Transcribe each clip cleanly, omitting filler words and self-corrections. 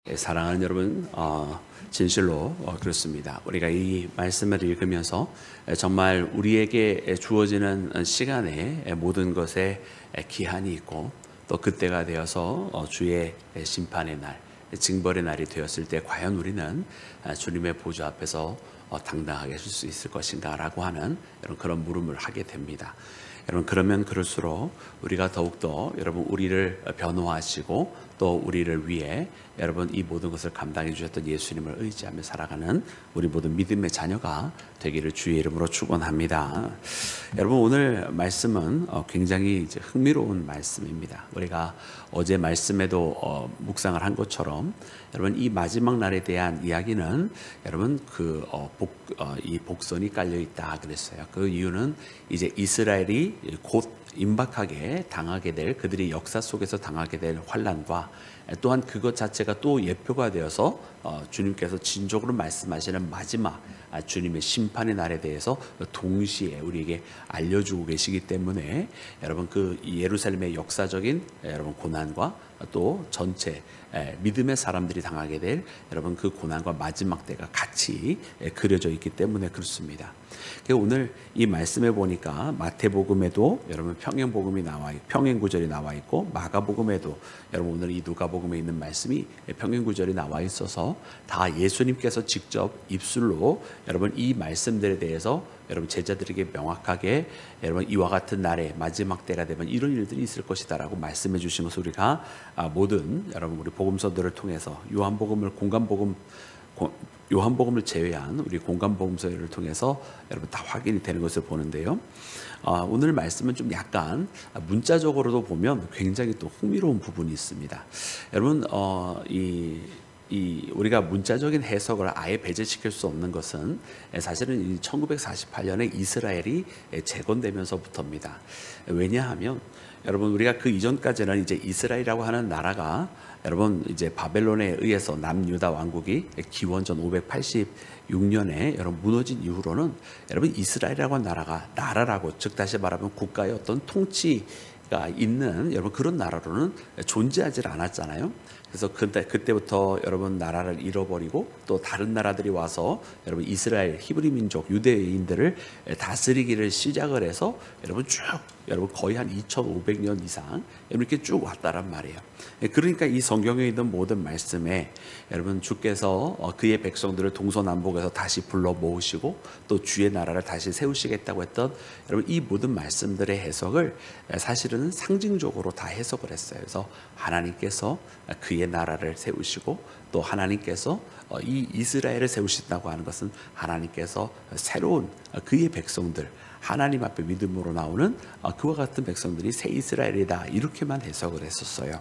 사랑하는 여러분, 진실로 그렇습니다. 우리가 이 말씀을 읽으면서 정말 우리에게 주어지는 시간에 모든 것에 기한이 있고 또 그때가 되어서 주의 심판의 날, 징벌의 날이 되었을 때 과연 우리는 주님의 보좌 앞에서 당당하게 설 수 있을 것인가라고 하는 그런 물음을 하게 됩니다. 여러분, 그러면 그럴수록 우리가 더욱더 여러분 우리를 변호하시고 또 우리를 위해 여러분 이 모든 것을 감당해 주셨던 예수님을 의지하며 살아가는 우리 모든 믿음의 자녀가 되기를 주의 이름으로 축원합니다. 여러분, 오늘 말씀은 굉장히 흥미로운 말씀입니다. 우리가 어제 말씀에도 묵상을 한 것처럼 여러분 이 마지막 날에 대한 이야기는 여러분 이 복선이 깔려 있다 그랬어요. 그 이유는 이제 이스라엘이 곧 임박하게 당하게 될, 그들이 역사 속에서 당하게 될 환난과 또한 그것 자체가 또 예표가 되어서 주님께서 진적으로 말씀하시는 마지막 주님의 심판의 날에 대해서 동시에 우리에게 알려주고 계시기 때문에 여러분 그 예루살렘의 역사적인 여러분 고난과 또 전체 믿음의 사람들이 당하게 될 여러분 그 고난과 마지막 때가 같이 그려져 있기 때문에 그렇습니다. 오늘 이 말씀에 보니까 마태복음에도 여러분 평행복음이 나와 있고 평행구절이 나와 있고 마가복음에도 여러분 오늘 이 누가복음에 있는 말씀이 평행구절이 나와 있어서 다 예수님께서 직접 입술로 여러분 이 말씀들에 대해서 여러분 제자들에게 명확하게 여러분 이와 같은 날에 마지막 때가 되면 이런 일들이 있을 것이다라고 말씀해 주신 것을 우리가 모든 여러분 우리 복음서들을 통해서 요한복음을 제외한 우리 공간복음서를 통해서 여러분 다 확인이 되는 것을 보는데요. 오늘 말씀은 좀 약간 문자적으로도 보면 굉장히 또 흥미로운 부분이 있습니다. 여러분 우리가 문자적인 해석을 아예 배제시킬 수 없는 것은 사실은 1948년에 이스라엘이 재건되면서부터입니다. 왜냐하면 여러분 우리가 그 이전까지는 이제 이스라엘이라고 하는 나라가 여러분 이제 바벨론에 의해서 남유다 왕국이 기원전 586년에 여러분 무너진 이후로는 여러분 이스라엘이라고 하는 나라라고 즉 다시 말하면 국가의 어떤 통치가 있는 여러분 그런 나라로는 존재하지 않았잖아요. 그래서 그때부터 여러분 나라를 잃어버리고 또 다른 나라들이 와서 여러분 이스라엘 히브리 민족 유대인들을 다스리기를 시작을 해서 여러분 거의 한 2,500년 이상 이렇게 쭉 왔다란 말이에요. 그러니까 이 성경에 있는 모든 말씀에 여러분 주께서 그의 백성들을 동서남북에서 다시 불러 모으시고 또 주의 나라를 다시 세우시겠다고 했던 여러분 이 모든 말씀들의 해석을 사실은 상징적으로 다 해석을 했어요. 그래서 하나님께서 그의 나라를 세우시고 또 하나님께서 이 이스라엘을 세우신다고 하는 것은 하나님께서 새로운 그의 백성들 하나님 앞에 믿음으로 나오는 그와 같은 백성들이 새 이스라엘이다 이렇게만 해석을 했었어요.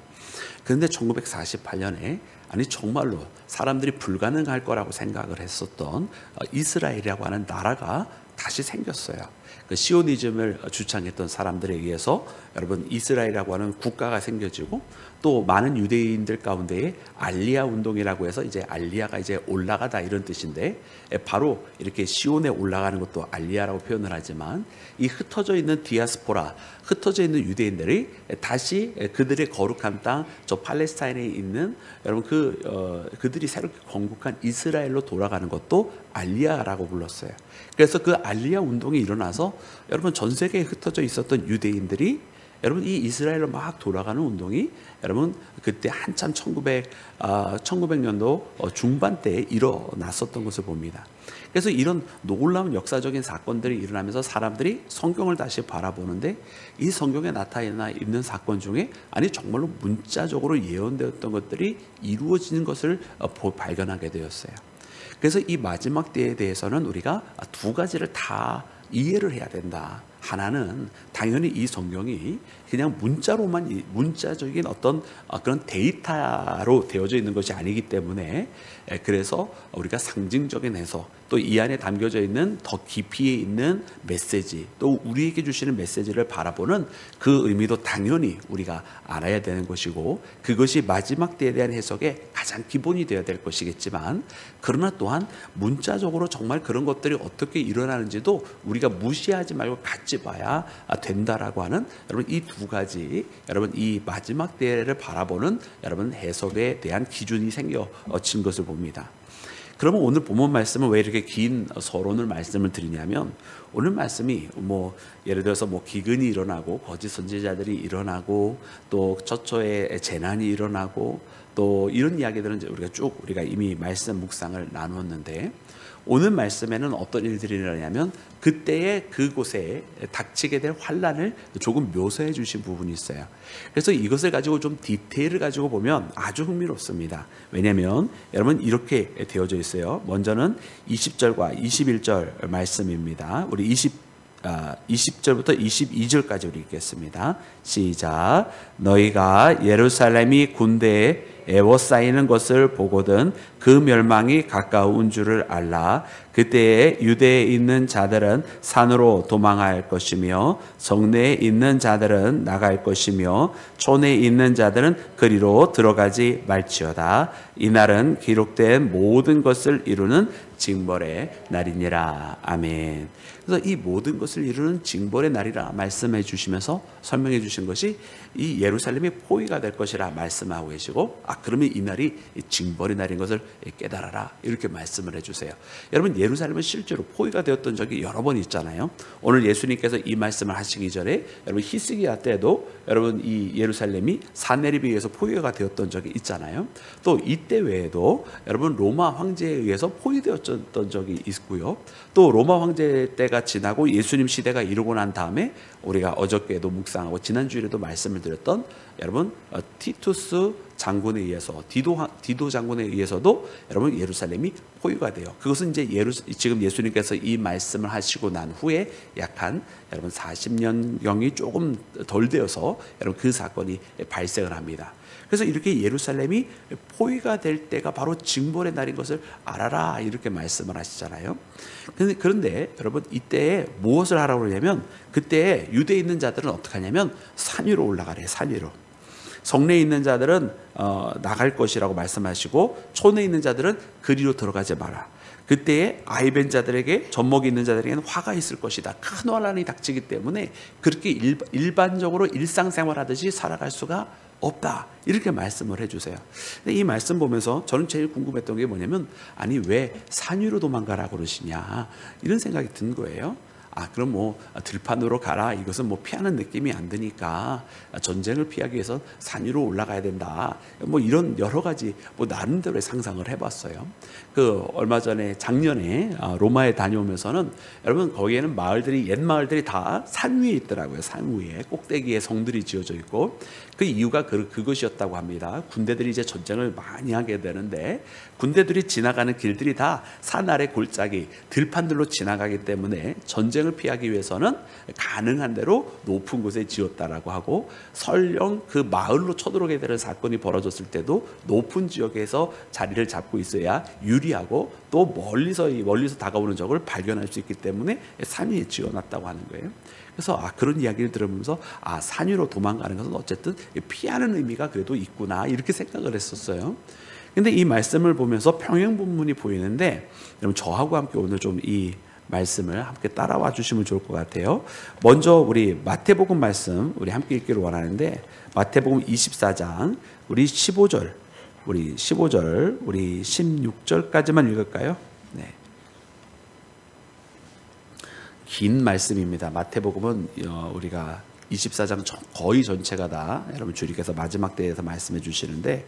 그런데 1948년에 아니 정말로 사람들이 불가능할 거라고 생각을 했었던 이스라엘이라고 하는 나라가 다시 생겼어요. 그 시오니즘을 주창했던 사람들에 의해서 여러분 이스라엘이라고 하는 국가가 생겨지고 또 많은 유대인들 가운데에 알리야 운동이라고 해서 이제 알리야가 이제 올라가다 이런 뜻인데 바로 이렇게 시온에 올라가는 것도 알리야라고 표현을 하지만 이 흩어져 있는 디아스포라 흩어져 있는 유대인들이 다시 그들의 거룩한 땅 저 팔레스타인에 있는 여러분 그들이 새롭게 건국한 이스라엘로 돌아가는 것도 알리야라고 불렀어요. 그래서 그 알리야 운동이 일어나서 여러분 전 세계에 흩어져 있었던 유대인들이 여러분 이 이스라엘로 막 돌아가는 운동이 여러분 그때 한참 1900년도 중반 때에 일어났었던 것을 봅니다. 그래서 이런 놀라운 역사적인 사건들이 일어나면서 사람들이 성경을 다시 바라보는데 이 성경에 나타나 있는 사건 중에 아니 정말로 문자적으로 예언되었던 것들이 이루어지는 것을 발견하게 되었어요. 그래서 이 마지막 때에 대해서는 우리가 두 가지를 다 이해를 해야 된다. 하나는 당연히 이 성경이 그냥 문자적인 어떤 그런 데이터로 되어져 있는 것이 아니기 때문에 그래서 우리가 상징적인 해석 또 이 안에 담겨져 있는 더 깊이에 있는 메시지 또 우리에게 주시는 메시지를 바라보는 그 의미도 당연히 우리가 알아야 되는 것이고 그것이 마지막 때에 대한 해석의 가장 기본이 되어야 될 것이겠지만 그러나 또한 문자적으로 정말 그런 것들이 어떻게 일어나는지도 우리가 무시하지 말고 같이 살찌봐야 된다라고 하는 여러분 이 두 가지 여러분 이 마지막 때를 바라보는 여러분 해석에 대한 기준이 생겨진 것을 봅니다. 그러면 오늘 본문 말씀은 왜 이렇게 긴 서론을 말씀을 드리냐면 오늘 말씀이 뭐 예를 들어서 뭐 기근이 일어나고 거짓 선지자들이 일어나고 또 처처에 재난이 일어나고 또 이런 이야기들은 이제 우리가 이미 말씀 묵상을 나누었는데 오늘 말씀에는 어떤 일들이 일어나냐면 그때의 그곳에 닥치게 될 환난을 조금 묘사해 주신 부분이 있어요. 그래서 이것을 가지고 좀 디테일을 가지고 보면 아주 흥미롭습니다. 왜냐하면 여러분 이렇게 되어져 있어요. 먼저는 20절과 21절 말씀입니다. 우리 20절부터 22절까지 우리 읽겠습니다. 시작. 너희가 예루살렘이 군대에 에워싸이는 것을 보거든 그 멸망이 가까운 줄을 알라. 그때에 유대에 있는 자들은 산으로 도망할 것이며 성내에 있는 자들은 나갈 것이며 촌에 있는 자들은 그리로 들어가지 말지어다. 이날은 기록된 모든 것을 이루는 징벌의 날이니라. 아멘. 그래서 이 모든 것을 이루는 징벌의 날이라 말씀해 주시면서 설명해 주신 것이 이 예루살렘이 포위가 될 것이라 말씀하고 계시고 그러면 이 날이 징벌의 날인 것을 깨달아라 이렇게 말씀을 해주세요. 여러분 예루살렘은 실제로 포위가 되었던 적이 여러 번 있잖아요. 오늘 예수님께서 이 말씀을 하시기 전에 여러분 히스기야 때도 여러분 이 예루살렘이 사내립에 의해서 포위가 되었던 적이 있잖아요. 또 이때 외에도 여러분 로마 황제에 의해서 포위되었던 적이 있고요. 또 로마 황제 때가 지나고 예수님 시대가 이루고 난 다음에 우리가 어저께도 묵상하고 지난주에도 말씀을 드렸던 여러분 티투스 장군에 의해서 디도 장군에 의해서도 여러분 예루살렘이 포위가 돼요. 그것은 이제 지금 예수님께서 이 말씀을 하시고 난 후에 약 한 여러분 40년경이 조금 덜 되어서 여러분 그 사건이 발생을 합니다. 그래서 이렇게 예루살렘이 포위가 될 때가 바로 징벌의 날인 것을 알아라 이렇게 말씀을 하시잖아요. 그런데 여러분 이때 무엇을 하라고 그러냐면 그때 유대에 있는 자들은 어떻게 하냐면 산 위로 올라가래요. 산 위로. 성내에 있는 자들은 나갈 것이라고 말씀하시고 촌에 있는 자들은 그리로 들어가지 마라. 그때에 아이벤 자들에게 젖먹이 있는 자들에게는 화가 있을 것이다. 큰 환난이 닥치기 때문에 그렇게 일반적으로 일상생활하듯이 살아갈 수가 없다 이렇게 말씀을 해주세요. 근데 이 말씀 보면서 저는 제일 궁금했던 게 뭐냐면 아니 왜 산 위로 도망가라고 그러시냐 이런 생각이 든 거예요. 그럼 뭐 들판으로 가라 이것은 뭐 피하는 느낌이 안 드니까 전쟁을 피하기 위해서 산 위로 올라가야 된다 뭐 이런 여러 가지 뭐 나름대로의 상상을 해봤어요. 그 얼마 전에 작년에 로마에 다녀오면서는 여러분 거기에는 옛 마을들이 다 산 위에 있더라고요. 산 위에 꼭대기에 성들이 지어져 있고 그 이유가 그것이었다고 합니다. 군대들이 이제 전쟁을 많이 하게 되는데 군대들이 지나가는 길들이 다 산 아래 골짜기 들판들로 지나가기 때문에 전쟁을 피하기 위해서는 가능한 대로 높은 곳에 지었다라고 하고 설령 그 마을로 쳐들어오게 되는 사건이 벌어졌을 때도 높은 지역에서 자리를 잡고 있어야 유리하고 또 멀리서 다가오는 적을 발견할 수 있기 때문에 산 위에 지어놨다고 하는 거예요. 그래서 그런 이야기를 들으면서 산 위로 도망가는 것은 어쨌든 피하는 의미가 그래도 있구나 이렇게 생각을 했었어요. 근데 이 말씀을 보면서 평행 본문이 보이는데 여러분 저하고 함께 오늘 좀 이 말씀을 함께 따라와 주시면 좋을 것 같아요. 먼저 우리 마태복음 말씀 우리 함께 읽기를 원하는데 마태복음 24장 우리 15절 우리 16절까지만 읽을까요? 네. 긴 말씀입니다. 마태복음은 우리가 24장 거의 전체가 다 여러분 주님께서 마지막 때에서 말씀해 주시는데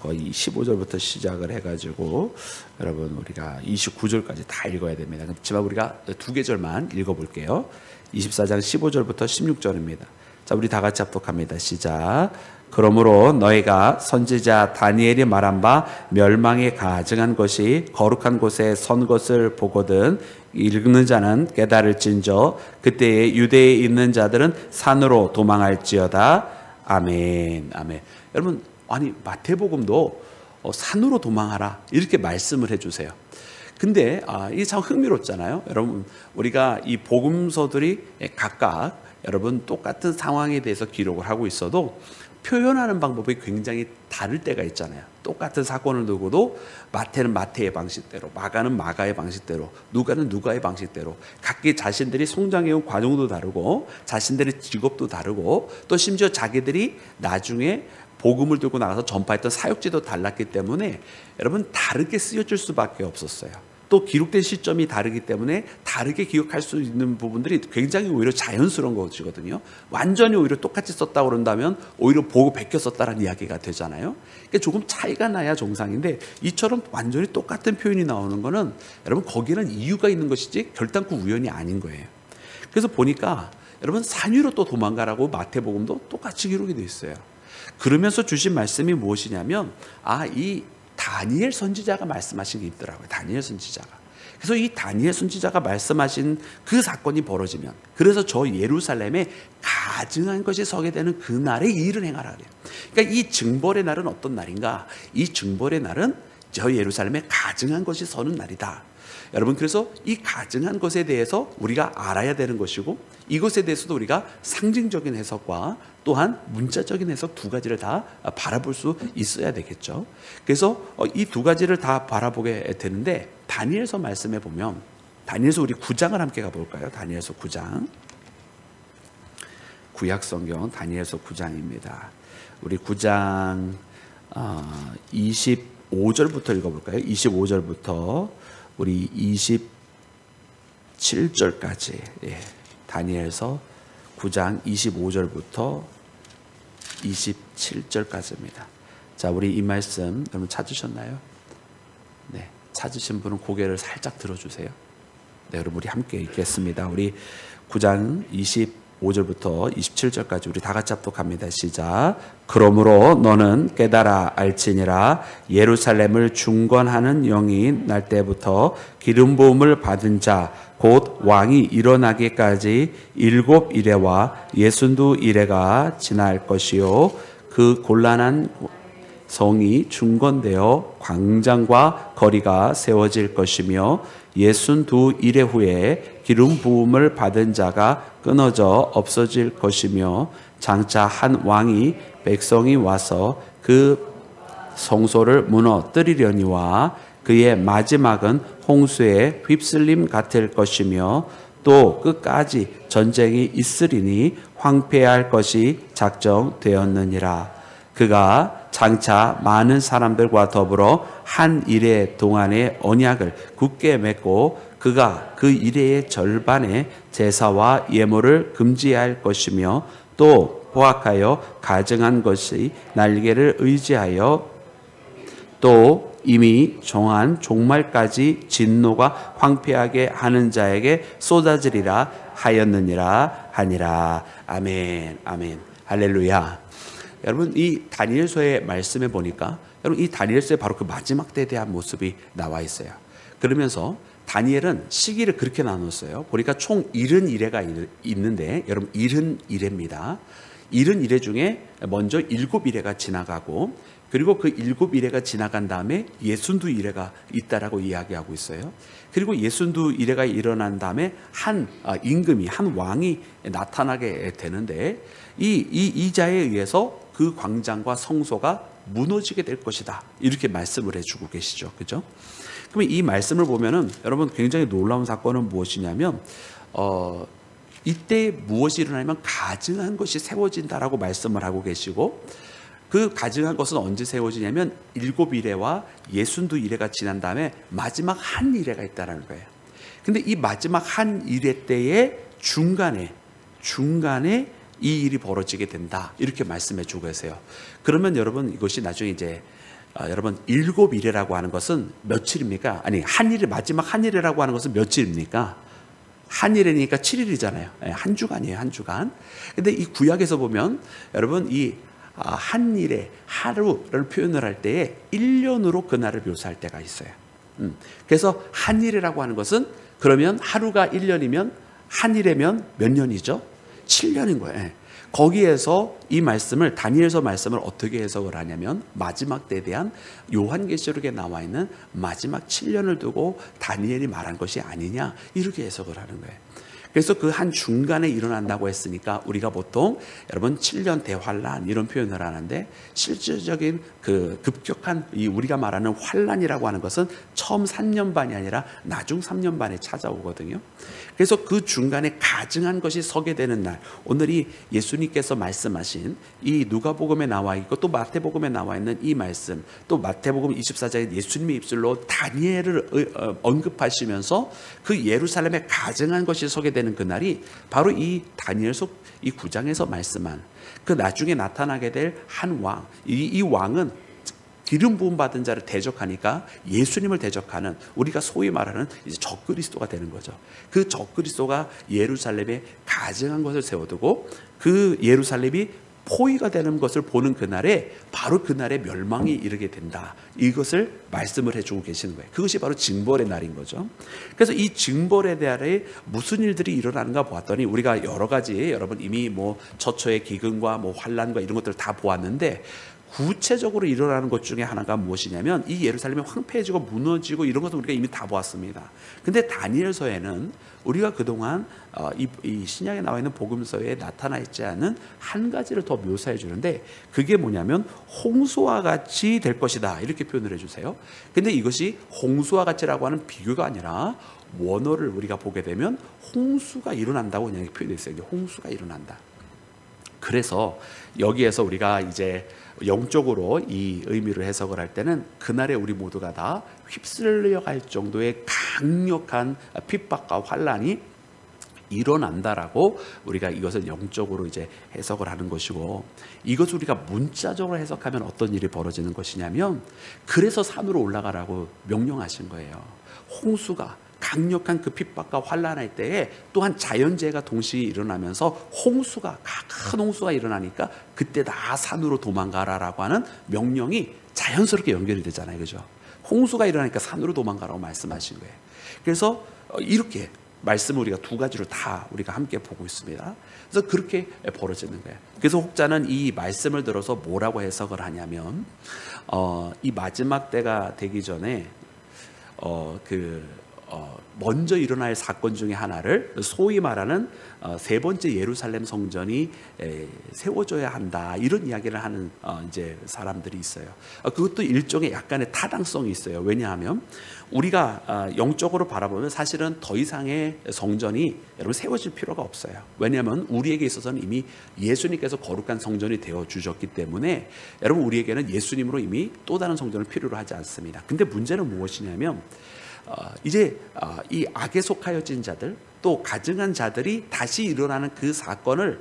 거의 15절부터 시작을 해가지고 여러분 우리가 29절까지 다 읽어야 됩니다. 그렇지만 우리가 두 계절만 읽어볼게요. 24장 15절부터 16절입니다. 자, 우리 다 같이 합독합니다. 시작. 그러므로 너희가 선지자 다니엘이 말한 바 멸망에 가증한 것이 거룩한 곳에 선 것을 보거든 읽는 자는 깨달을진저 그때에 유대에 있는 자들은 산으로 도망할지어다. 아멘. 아멘. 여러분 아니 마태복음도 산으로 도망하라 이렇게 말씀을 해주세요. 근데 이게 참 흥미롭잖아요. 여러분 우리가 이 복음서들이 각각 여러분 똑같은 상황에 대해서 기록을 하고 있어도 표현하는 방법이 굉장히 다를 때가 있잖아요. 똑같은 사건을 두고도 마태는 마태의 방식대로, 마가는 마가의 방식대로, 누가는 누가의 방식대로 각기 자신들이 성장해온 과정도 다르고 자신들의 직업도 다르고 또 심지어 자기들이 나중에 복음을 들고 나가서 전파했던 사역지도 달랐기 때문에 여러분 다르게 쓰여질 수밖에 없었어요. 또 기록된 시점이 다르기 때문에 다르게 기억할 수 있는 부분들이 굉장히 오히려 자연스러운 것이거든요. 완전히 오히려 똑같이 썼다고 그런다면 오히려 보고 베껴 썼다는 이야기가 되잖아요. 그러니까 조금 차이가 나야 정상인데 이처럼 완전히 똑같은 표현이 나오는 거는 여러분 거기는 이유가 있는 것이지 결단코 우연이 아닌 거예요. 그래서 보니까 여러분 산 위로 또 도망가라고 마태복음도 똑같이 기록이 되어 있어요. 그러면서 주신 말씀이 무엇이냐면 이 다니엘 선지자가 말씀하신 게 있더라고요. 다니엘 선지자가. 그래서 이 다니엘 선지자가 말씀하신 그 사건이 벌어지면 그래서 저 예루살렘에 가증한 것이 서게 되는 그 날에 이 일을 행하라 그래요. 그러니까 이 증벌의 날은 어떤 날인가? 이 증벌의 날은 저 예루살렘에 가증한 것이 서는 날이다. 여러분 그래서 이 가증한 것에 대해서 우리가 알아야 되는 것이고 이것에 대해서도 우리가 상징적인 해석과 또한 문자적인 해석 두 가지를 다 바라볼 수 있어야 되겠죠. 그래서 이 두 가지를 다 바라보게 되는데 다니엘서 말씀해 보면 다니엘서 우리 9장을 함께 가볼까요? 다니엘서 9장 구약성경 다니엘서 9장입니다. 우리 9장 25절부터 읽어볼까요? 25절부터 우리 27절까지 다니엘서 9장 25절부터 27절까지입니다. 자, 우리 이 말씀 여러분 찾으셨나요? 네, 찾으신 분은 고개를 살짝 들어주세요. 네, 여러분 우리 함께 읽겠습니다. 우리 9장 25절부터 27절까지 우리 다 같이 합독합니다. 시작. 그러므로 너는 깨달아 알지니라 예루살렘을 중건하는 영이 날 때부터 기름 부음을 받은 자 곧 왕이 일어나기까지 7이레와 62이레가 지날 것이요 그 곤란한 성이 중건되어 광장과 거리가 세워질 것이며 62이레 후에 기름 부음을 받은 자가 끊어져 없어질 것이며 장차 한 왕이 백성이 와서 그 성소를 무너뜨리려니와 그의 마지막은 홍수에 휩쓸림 같을 것이며 또 끝까지 전쟁이 있으리니 황폐할 것이 작정되었느니라. 그가 장차 많은 사람들과 더불어 한 이레 동안의 언약을 굳게 맺고 그가 그 이레의 절반의 제사와 예물을 금지할 것이며 또 포악하여 가증한 것이 날개를 의지하여 또 이미 정한 종말까지 진노가 황폐하게 하는 자에게 쏟아지리라 하였느니라 하니라. 아멘, 아멘, 할렐루야. 여러분 이 다니엘서의 말씀에 보니까 여러분 이 다니엘서의 바로 그 마지막 때에 대한 모습이 나와 있어요. 그러면서 다니엘은 시기를 그렇게 나눴어요. 보니까 총 71회가 있는데 여러분 71회입니다. 71회 중에 먼저 7일회가 지나가고 그리고 그 7일회가 지나간 다음에 62일회가 있다라고 이야기하고 있어요. 그리고 62일회가 일어난 다음에 한 임금이 한 왕이 나타나게 되는데 이 자에 의해서 그 광장과 성소가 무너지게 될 것이다. 이렇게 말씀을 해주고 계시죠. 그죠? 그러면 이 말씀을 보면은 여러분 굉장히 놀라운 사건은 무엇이냐면 이때 무엇이 일어나면 가증한 것이 세워진다라고 말씀을 하고 계시고 그 가증한 것은 언제 세워지냐면 7일회와 62일회가 지난 다음에 마지막 한 일회가 있다는 거예요. 근데 이 마지막 한 일회 때에 중간에 이 일이 벌어지게 된다. 이렇게 말씀해 주고 계세요. 그러면 여러분 이것이 나중에 이제 여러분 7일회라고 하는 것은 며칠입니까? 아니 한일회 마지막 한일회라고 하는 것은 며칠입니까? 한일회니까 7일이잖아요. 한 주간이에요. 한 주간. 근데 이 구약에서 보면 여러분 이 한일의 하루를 표현을 할 때에 1년으로 그날을 묘사할 때가 있어요. 그래서 한일이라고 하는 것은 그러면 하루가 1년이면 한일이면 몇 년이죠? 7년인 거예요. 거기에서 이 말씀을 다니엘서 말씀을 어떻게 해석을 하냐면 마지막 때에 대한 요한계시록에 나와 있는 마지막 7년을 두고 다니엘이 말한 것이 아니냐 이렇게 해석을 하는 거예요. 그래서 그 한 중간에 일어난다고 했으니까 우리가 보통 여러분 7년 대환란 이런 표현을 하는데, 실질적인 그 급격한 이 우리가 말하는 환란이라고 하는 것은 처음 3년 반이 아니라 나중 3년 반에 찾아오거든요. 그래서 그 중간에 가증한 것이 서게 되는 날, 오늘이 예수님께서 말씀하신 이 누가복음에 나와 있고 또 마태복음에 나와 있는 이 말씀, 또 마태복음 24장에 예수님의 입술로 다니엘을 언급하시면서 그 예루살렘에 가증한 것이 서게 되는 그날이 바로 이 다니엘서 이 9장에서 말씀한 그 나중에 나타나게 될 한 왕, 이 왕은 기름 부음 받은 자를 대적하니까 예수님을 대적하는, 우리가 소위 말하는 이제 적그리스도가 되는 거죠. 그 적그리스도가 예루살렘에 가증한 것을 세워두고 그 예루살렘이 포위가 되는 것을 보는 그날에 바로 그날에 멸망이 이르게 된다, 이것을 말씀을 해주고 계시는 거예요. 그것이 바로 징벌의 날인 거죠. 그래서 이 징벌의 날에 무슨 일들이 일어나는가 보았더니, 우리가 여러 가지 여러분 이미 뭐 처처의 기근과 뭐 환란과 이런 것들을 다 보았는데, 구체적으로 일어나는 것 중에 하나가 무엇이냐면 이 예루살렘이 황폐해지고 무너지고 이런 것을 우리가 이미 다 보았습니다. 근데 다니엘서에는 우리가 그동안 이 신약에 나와 있는 복음서에 나타나 있지 않은 한 가지를 더 묘사해 주는데, 그게 뭐냐면 홍수와 같이 될 것이다, 이렇게 표현을 해주세요. 근데 이것이 홍수와 같이라고 하는 비교가 아니라 원어를 우리가 보게 되면 홍수가 일어난다고 그냥 표현되어 있어요. 홍수가 일어난다. 그래서 여기에서 우리가 이제 영적으로 이 의미를 해석을 할 때는 그날에 우리 모두가 다 휩쓸려 갈 정도의 강력한 핍박과 환란이 일어난다라고 우리가 이것을 영적으로 이제 해석을 하는 것이고, 이것을 우리가 문자적으로 해석하면 어떤 일이 벌어지는 것이냐면, 그래서 산으로 올라가라고 명령하신 거예요. 홍수가 강력한 그 핍박과 환란할 때에 또한 자연재해가 동시에 일어나면서 홍수가, 큰 홍수가 일어나니까 그때 다 산으로 도망가라라고 하는 명령이 자연스럽게 연결이 되잖아요, 그죠? 홍수가 일어나니까 산으로 도망가라고 말씀하신 거예요. 그래서 이렇게 말씀을 우리가 두 가지로 다 우리가 함께 보고 있습니다. 그래서 그렇게 벌어지는 거예요. 그래서 혹자는 이 말씀을 들어서 뭐라고 해석을 하냐면, 이 마지막 때가 되기 전에 먼저 일어날 사건 중에 하나를 소위 말하는 세 번째 예루살렘 성전이 세워져야 한다, 이런 이야기를 하는 이제 사람들이 있어요. 그것도 일종의 약간의 타당성이 있어요. 왜냐하면 우리가 영적으로 바라보면 사실은 더 이상의 성전이 여러분 세워질 필요가 없어요. 왜냐하면 우리에게 있어서는 이미 예수님께서 거룩한 성전이 되어 주셨기 때문에 여러분 우리에게는 예수님으로 이미 또 다른 성전을 필요로 하지 않습니다. 근데 문제는 무엇이냐면 이제 이 악에 속하여진 자들, 또 가증한 자들이 다시 일어나는 그 사건을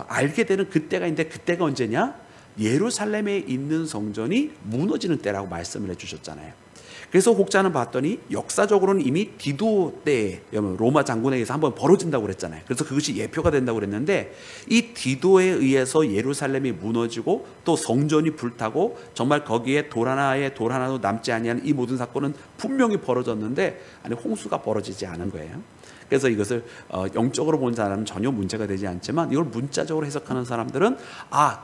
알게 되는 그때가 있는데, 그때가 언제냐? 예루살렘에 있는 성전이 무너지는 때라고 말씀을 해주셨잖아요. 그래서 혹자는 봤더니 역사적으로는 이미 디도 때 로마 장군에 의해서 한번 벌어진다고 그랬잖아요. 그래서 그것이 예표가 된다고 그랬는데, 이 디도에 의해서 예루살렘이 무너지고 또 성전이 불타고 정말 거기에 돌 하나도 남지 아니한 이 모든 사건은 분명히 벌어졌는데 안에 홍수가 벌어지지 않은 거예요. 그래서 이것을 영적으로 본 사람은 전혀 문제가 되지 않지만, 이걸 문자적으로 해석하는 사람들은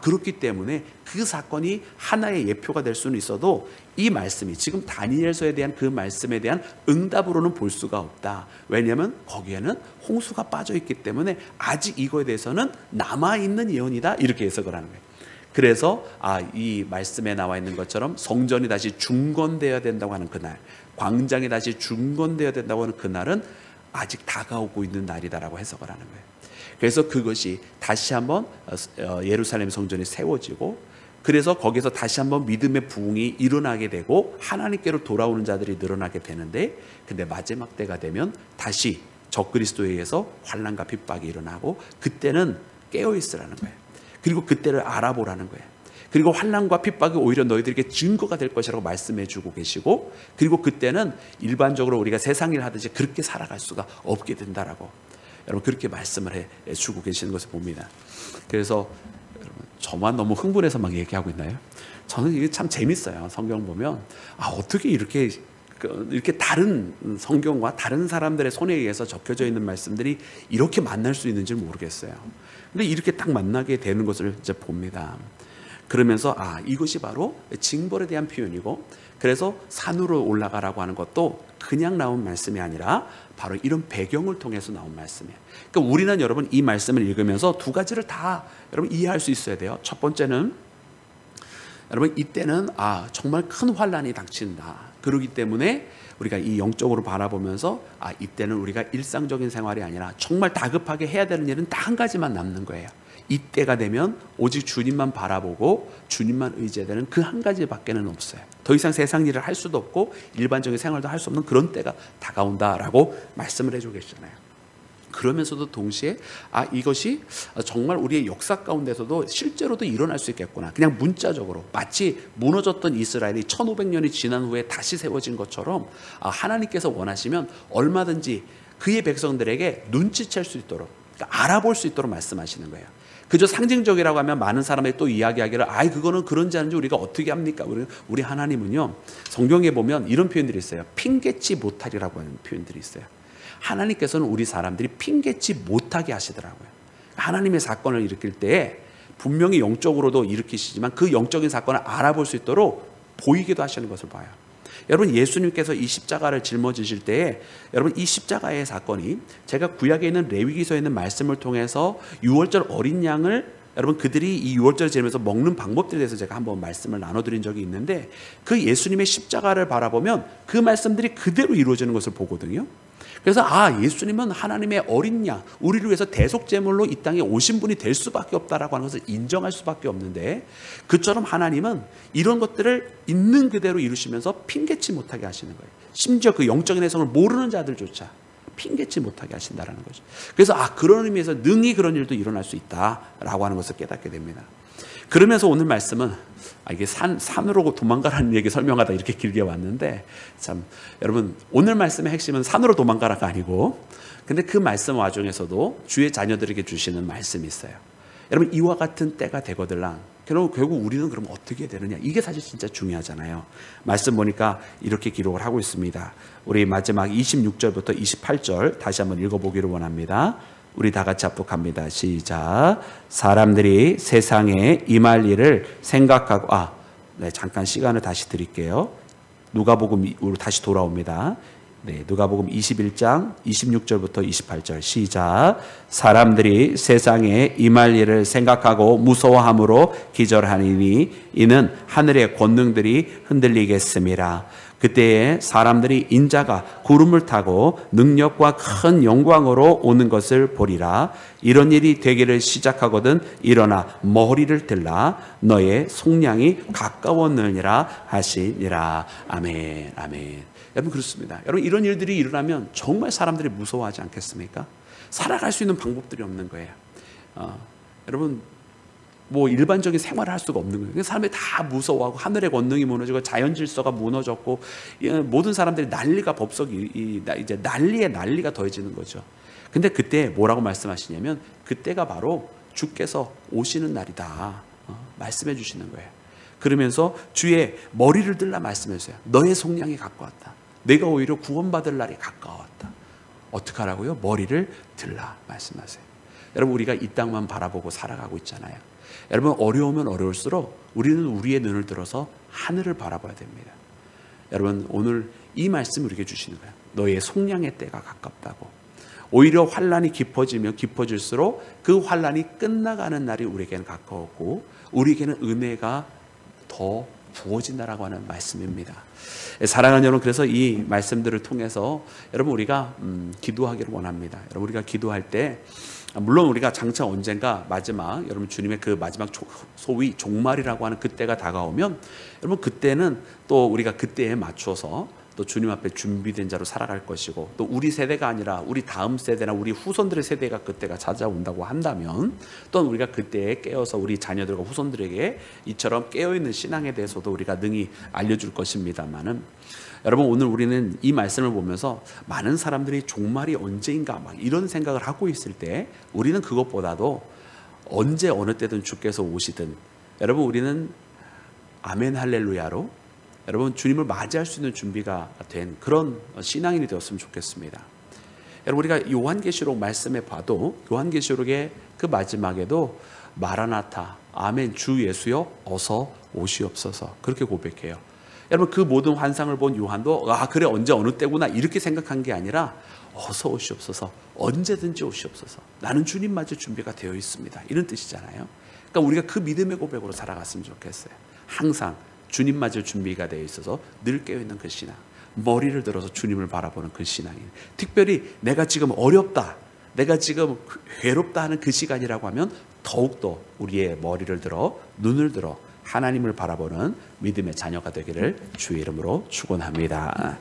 그렇기 때문에 그 사건이 하나의 예표가 될 수는 있어도 이 말씀이 지금 다니엘서에 대한 그 말씀에 대한 응답으로는 볼 수가 없다. 왜냐하면 거기에는 홍수가 빠져 있기 때문에 아직 이거에 대해서는 남아있는 예언이다, 이렇게 해석을 하는 거예요. 그래서 이 말씀에 나와 있는 것처럼 성전이 다시 중건되어야 된다고 하는 그날, 광장이 다시 중건되어야 된다고 하는 그날은 아직 다가오고 있는 날이다라고 해석을 하는 거예요. 그래서 그것이 다시 한번 예루살렘 성전이 세워지고, 그래서 거기서 다시 한번 믿음의 부흥이 일어나게 되고 하나님께로 돌아오는 자들이 늘어나게 되는데, 근데 마지막 때가 되면 다시 적그리스도에 의해서 환난과 핍박이 일어나고, 그때는 깨어 있으라는 거예요. 그리고 그때를 알아보라는 거예요. 그리고 환난과 핍박이 오히려 너희들에게 증거가 될 것이라고 말씀해 주고 계시고, 그리고 그때는 일반적으로 우리가 세상 일 하듯이 그렇게 살아갈 수가 없게 된다라고 여러분 그렇게 말씀을 해 주고 계시는 것을 봅니다. 그래서 여러분, 저만 너무 흥분해서 막 얘기하고 있나요? 저는 이게 참 재밌어요. 성경 보면 어떻게 이렇게 다른 성경과 다른 사람들의 손에 의해서 적혀져 있는 말씀들이 이렇게 만날 수 있는지 모르겠어요. 근데 이렇게 딱 만나게 되는 것을 이제 봅니다. 그러면서 이것이 바로 징벌에 대한 표현이고, 그래서 산으로 올라가라고 하는 것도 그냥 나온 말씀이 아니라 바로 이런 배경을 통해서 나온 말씀이에요. 그러니까 우리는 여러분 이 말씀을 읽으면서 두 가지를 다 여러분 이해할 수 있어야 돼요. 첫 번째는 여러분 이때는 정말 큰 환난이 닥친다. 그러기 때문에 우리가 이 영적으로 바라보면서 이때는 우리가 일상적인 생활이 아니라 정말 다급하게 해야 되는 일은 딱 한 가지만 남는 거예요. 이때가 되면 오직 주님만 바라보고 주님만 의지되는 그 한 가지밖에는 없어요. 더 이상 세상 일을 할 수도 없고 일반적인 생활도 할 수 없는 그런 때가 다가온다라고 말씀을 해주고 계시잖아요. 그러면서도 동시에 이것이 정말 우리의 역사 가운데서도 실제로도 일어날 수 있겠구나. 그냥 문자적으로 마치 무너졌던 이스라엘이 1500년이 지난 후에 다시 세워진 것처럼 하나님께서 원하시면 얼마든지 그의 백성들에게 눈치챌 수 있도록, 그러니까 알아볼 수 있도록 말씀하시는 거예요. 그저 상징적이라고 하면 많은 사람들이 또 이야기하기를 그거는 그런지 아닌지 우리가 어떻게 합니까? 우리 하나님은요, 성경에 보면 이런 표현들이 있어요. 핑계치 못하리라고 하는 표현들이 있어요. 하나님께서는 우리 사람들이 핑계치 못하게 하시더라고요. 하나님의 사건을 일으킬 때 분명히 영적으로도 일으키시지만 그 영적인 사건을 알아볼 수 있도록 보이기도 하시는 것을 봐요. 여러분, 예수님께서 이 십자가를 짊어지실 때에 여러분 이 십자가의 사건이 제가 구약에 있는 레위기서에 있는 말씀을 통해서 유월절 어린 양을 여러분 그들이 이 유월절을 지내면서 먹는 방법들에 대해서 제가 한번 말씀을 나눠드린 적이 있는데 그 예수님의 십자가를 바라보면 그 말씀들이 그대로 이루어지는 것을 보거든요. 그래서 예수님은 하나님의 어린 양, 우리를 위해서 대속제물로 이 땅에 오신 분이 될 수밖에 없다라고 하는 것을 인정할 수밖에 없는데, 그처럼 하나님은 이런 것들을 있는 그대로 이루시면서 핑계치 못하게 하시는 거예요. 심지어 그 영적인 해석을 모르는 자들조차 핑계치 못하게 하신다라는 거죠. 그래서 그런 의미에서 능히 그런 일도 일어날 수 있다라고 하는 것을 깨닫게 됩니다. 그러면서 오늘 말씀은 이게 산으로 도망가라는 얘기 설명하다 이렇게 길게 왔는데, 참 여러분 오늘 말씀의 핵심은 산으로 도망가라가 아니고, 근데 그 말씀 와중에서도 주의 자녀들에게 주시는 말씀이 있어요. 여러분, 이와 같은 때가 되거들랑 결국 우리는 그럼 어떻게 되느냐, 이게 사실 진짜 중요하잖아요. 말씀 보니까 이렇게 기록을 하고 있습니다. 우리 마지막 26절부터 28절 다시 한번 읽어보기를 원합니다. 우리 다 같이 합독합니다. 시작. 사람들이 세상에 임할 일을 생각하고 잠깐 시간을 다시 드릴게요. 누가복음으로 다시 돌아옵니다. 누가복음 21장 26절부터 28절 시작. 사람들이 세상에 임할 일을 생각하고 무서워함으로 기절하니니 이는 하늘의 권능들이 흔들리겠음이라. 그때에 사람들이 인자가 구름을 타고 능력과 큰 영광으로 오는 것을 보리라. 이런 일이 되기를 시작하거든 일어나 머리를 들라. 너의 속량이 가까웠느니라 하시니라. 아멘, 아멘. 여러분, 그렇습니다. 여러분, 이런 일들이 일어나면 정말 사람들이 무서워하지 않겠습니까? 살아갈 수 있는 방법들이 없는 거예요. 여러분, 일반적인 생활을 할 수가 없는 거예요. 사람들이 다 무서워하고 하늘의 권능이 무너지고 자연 질서가 무너졌고 모든 사람들이 난리가 이제 난리에 난리가 더해지는 거죠. 근데 그때 뭐라고 말씀하시냐면 그때가 바로 주께서 오시는 날이다 말씀해 주시는 거예요. 그러면서 주의 머리를 들라 말씀해주세요. 너의 속량이 가까웠다. 내가 오히려 구원받을 날이 가까웠다. 어떻게 하라고요? 머리를 들라 말씀하세요. 여러분, 우리가 이 땅만 바라보고 살아가고 있잖아요. 여러분, 어려우면 어려울수록 우리는 우리의 눈을 들어서 하늘을 바라봐야 됩니다. 여러분, 오늘 이 말씀을 우리에게 주시는 거예요. 너의 속량의 때가 가깝다고. 오히려 환난이 깊어지면 깊어질수록 그 환난이 끝나가는 날이 우리에게는 가까웠고 우리에게는 은혜가 더 부어진다라고 하는 말씀입니다. 사랑하는 여러분, 그래서 이 말씀들을 통해서 여러분 우리가 기도하기를 원합니다. 여러분, 우리가 기도할 때 물론 우리가 장차 언젠가 마지막, 여러분 주님의 그 마지막 소위 종말이라고 하는 그때가 다가오면 여러분 그때는 또 우리가 그때에 맞춰서 또 주님 앞에 준비된 자로 살아갈 것이고, 또 우리 세대가 아니라 우리 다음 세대나 우리 후손들의 세대가 그때가 찾아온다고 한다면 또는 우리가 그때에 깨어서 우리 자녀들과 후손들에게 이처럼 깨어있는 신앙에 대해서도 우리가 능히 알려줄 것입니다만은, 여러분 오늘 우리는 이 말씀을 보면서 많은 사람들이 종말이 언제인가 막 이런 생각을 하고 있을 때 우리는 그것보다도 언제 어느 때든 주께서 오시든 여러분 우리는 아멘 할렐루야로 여러분 주님을 맞이할 수 있는 준비가 된 그런 신앙인이 되었으면 좋겠습니다. 여러분, 우리가 요한계시록 말씀에 봐도 요한계시록의 그 마지막에도 마라나타, 아멘, 주 예수여 어서 오시옵소서 그렇게 고백해요. 여러분 그 모든 환상을 본 요한도 아 그래 언제 어느 때구나 이렇게 생각한 게 아니라 어서 오시옵소서, 언제든지 오시옵소서, 나는 주님 맞을 준비가 되어 있습니다, 이런 뜻이잖아요. 그러니까 우리가 그 믿음의 고백으로 살아갔으면 좋겠어요. 항상 주님 맞을 준비가 되어 있어서 늘 깨어있는 그 신앙, 머리를 들어서 주님을 바라보는 그 신앙이에요. 특별히 내가 지금 어렵다, 내가 지금 괴롭다 하는 그 시간이라고 하면 더욱더 우리의 머리를 들어 눈을 들어 하나님을 바라보는 믿음의 자녀가 되기를 주의 이름으로 축원합니다.